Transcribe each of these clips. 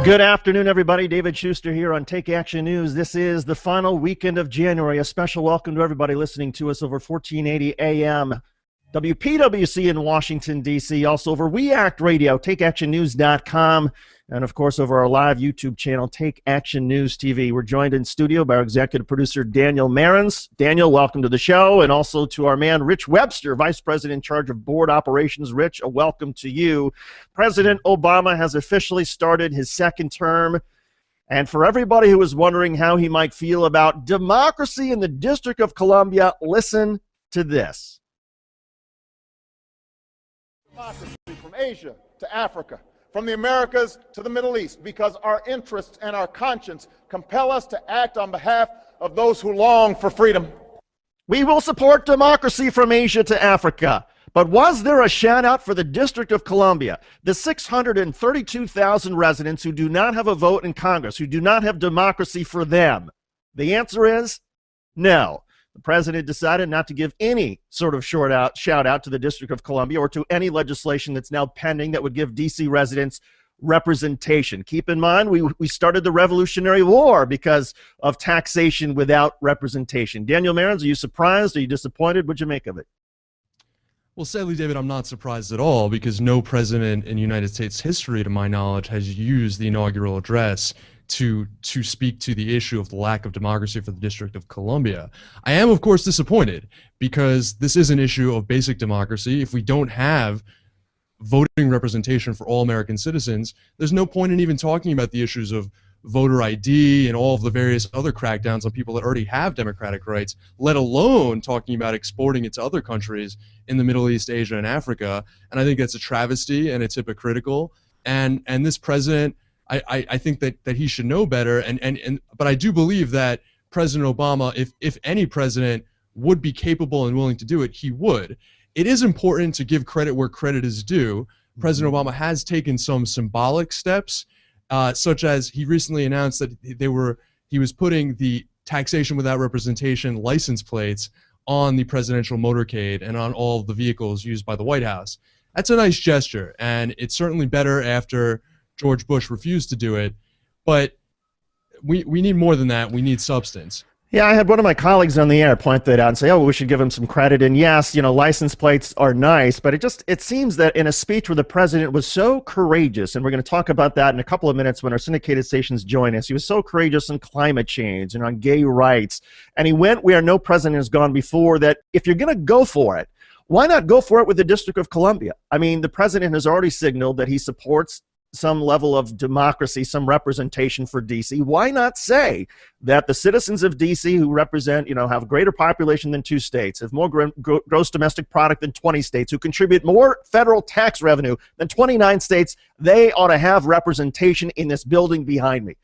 Good afternoon, everybody. David Shuster here on Take Action News. This is the final weekend of January. A special welcome to everybody listening to us over 1480 AM, WPWC in Washington, D.C., also over We Act Radio, TakeActionNews.com, and, of course, over our live YouTube channel, Take Action News TV. We're joined in studio by our executive producer, Daniel Marins. Daniel, welcome to the show, and also to our man, Rich Webster, Vice President in charge of board operations. Rich, a welcome to you. President Obama has officially started his second term, and for everybody who is wondering how he might feel about democracy in the District of Columbia, listen to this. Democracy from Asia to Africa, from the Americas to the Middle East, because our interests and our conscience compel us to act on behalf of those who long for freedom. We will support democracy from Asia to Africa. But was there a shout out for the District of Columbia, the 632,000 residents who do not have a vote in Congress, who do not have democracy for them? The answer is no. The president decided not to give any sort of shout out to the District of Columbia or to any legislation that's now pending that would give D.C. residents representation. Keep in mind, we started the Revolutionary War because of taxation without representation. Daniel Marins, are you surprised? Are you disappointed? What'd you make of it? Well, sadly, David, I'm not surprised at all because no president in United States history, to my knowledge, has used the inaugural address to speak to the issue of the lack of democracy for the District of Columbia. I am, of course, disappointed because this is an issue of basic democracy. If we don't have voting representation for all American citizens, there's no point in even talking about the issues of voter ID and all of the various other crackdowns on people that already have democratic rights, let alone talking about exporting it to other countries in the Middle East, Asia, and Africa. And I think that's a travesty and it's hypocritical. And this president, I think that he should know better. But I do believe that President Obama, if any president would be capable and willing to do it, he would. It is important to give credit where credit is due. President Obama has taken some symbolic steps, such as he recently announced that he was putting the taxation without representation license plates on the presidential motorcade and on all of the vehicles used by the White House. That's a nice gesture, and it's certainly better after George Bush refused to do it, but we need more than that. We need substance. Yeah, I had one of my colleagues on the air point that out and say, oh, we should give him some credit. And yes, license plates are nice, but it seems that in a speech where the president was so courageous, and we're going to talk about that in a couple of minutes when our syndicated stations join us, he was so courageous on climate change and on gay rights, and he went where no president has gone before, that if you're going to go for it, why not go for it with the District of Columbia? I mean, the president has already signaled that he supports some level of democracy, some representation for D.C. Why not say that the citizens of D.C. who represent, have a greater population than 2 states, have more gross domestic product than 20 states, who contribute more federal tax revenue than 29 states, they ought to have representation in this building behind me.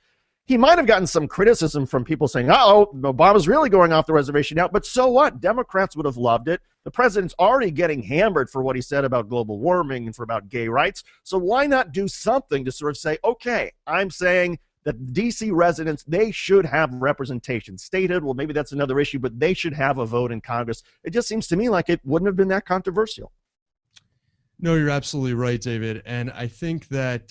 He might have gotten some criticism from people saying, uh-oh, Obama's really going off the reservation now, but so what? Democrats would have loved it. The president's already getting hammered for what he said about global warming and for about gay rights, so why not do something to sort of say, okay, I'm saying that D.C. residents, they should have representation. Statehood, well, maybe that's another issue, but they should have a vote in Congress. It just seems to me like it wouldn't have been that controversial. No, you're absolutely right, David, and I think that,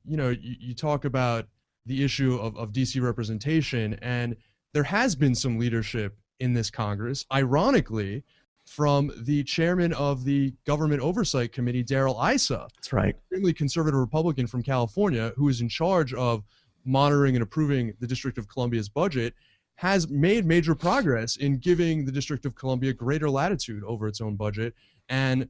you talk about the issue of D.C. representation, and there has been some leadership in this Congress, ironically, from the chairman of the Government Oversight Committee, Darrell Issa. That's right. Extremely conservative Republican from California, who is in charge of monitoring and approving the District of Columbia's budget, has made major progress in giving the District of Columbia greater latitude over its own budget and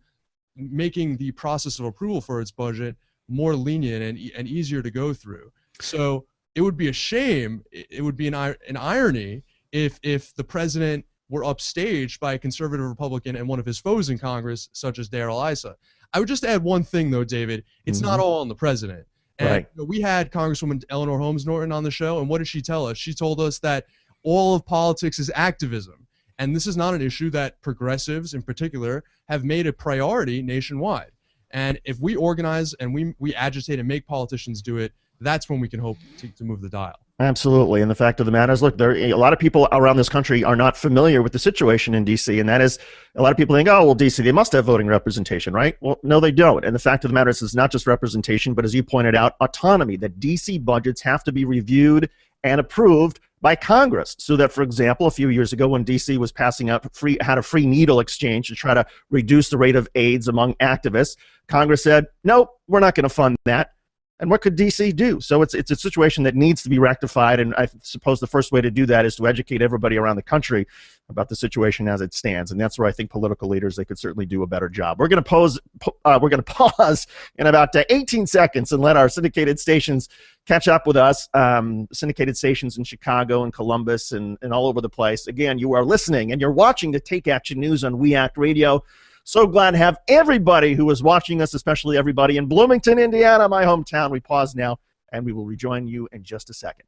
making the process of approval for its budget more lenient and easier to go through. So it would be a shame, it would be an irony if the president were upstaged by a conservative Republican and one of his foes in Congress, such as Darrell Issa. I would just add one thing, though, David. It's not all on the president. And right. We had Congresswoman Eleanor Holmes Norton on the show, and what did she tell us? She told us that all of politics is activism. And this is not an issue that progressives, in particular, have made a priority nationwide. And if we organize and we agitate and make politicians do it, that's when we can hope to move the dial. Absolutely. And the fact of the matter is, look, a lot of people around this country are not familiar with the situation in D.C., and that is, a lot of people think, oh, well, D.C., they must have voting representation, right? Well, no, they don't. And the fact of the matter is, it's not just representation, but as you pointed out, autonomy, that D.C. budgets have to be reviewed and approved by Congress. So that, for example, a few years ago when D.C. was passing out had a free needle exchange to try to reduce the rate of AIDS among activists, Congress said, no, we're not going to fund that. And what could D.C. do? So it's a situation that needs to be rectified, and I suppose the first way to do that is to educate everybody around the country about the situation as it stands, and that's where I think political leaders, they could certainly do a better job. We're going to pause in about 18 seconds and let our syndicated stations catch up with us. Syndicated stations in Chicago and Columbus and all over the place. Again, you are listening and you're watching the Take Action News on We Act Radio. So glad to have everybody who is watching us, especially everybody in Bloomington, Indiana, my hometown. We pause now, and we will rejoin you in just a second.